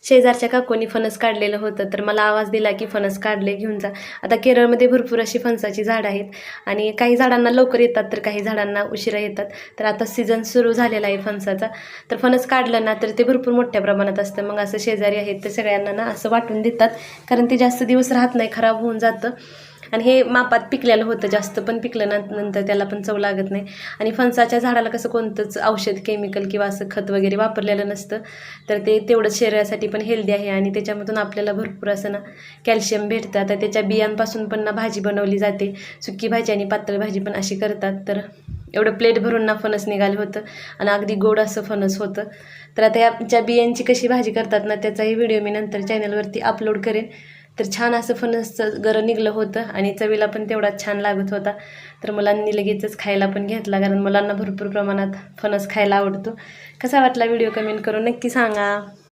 शेजारच्या काकूंनी फणस काढलेलं होतं, तर मला आवाज दिला की फणस काढले, घेऊन जा. आता केरळमध्ये भरपूर अशी फणसाची झाडं आहेत आणि काही झाडांना लवकर येतात तर काही झाडांना उशिरा येतात. तर आता सीझन सुरू झालेला आहे फणसाचा. तर फणस काढलं ना तर ते भरपूर मोठ्या प्रमाणात असतं. मग असं शेजारी आहेत ते सगळ्यांना ना असं वाटून देतात, कारण ते जास्त दिवस राहत नाही, खराब होऊन जातं. आणि हे मापात पिकलेलं होतं, जास्त पण पिकलं ना नंतर त्याला पण चव लागत नाही. आणि फणसाच्या झाडाला कसं कोणतंच औषध, केमिकल किंवा असं खत वगैरे वापरलेलं नसतं, तर ते तेवढंच शरीरासाठी पण हेल्दी आहे आणि त्याच्यामधून आपल्याला भरपूर असं ना कॅल्शियम भेटतं. आता त्याच्या बियांपासून पण ना भाजी बनवली जाते, सुकी भाजी आणि पातळ भाजी पण अशी करतात. तर एवढं प्लेट भरून ना फणस निघालं होतं आणि अगदी गोड असं फणस होतं. तर आता याच्या बियांची कशी भाजी करतात ना त्याचाही व्हिडिओ मी नंतर चॅनलवरती अपलोड करेन. तर छान असं फणसचं गरं निघलं होतं आणि चवीला पण तेवढाच छान लागत होता. तर मुलांनी लगेचच खायला पण घेतला, कारण मुलांना भरपूर प्रमाणात फणस खायला आवडतो. कसा वाटला व्हिडिओ कमेंट करून नक्की सांगा.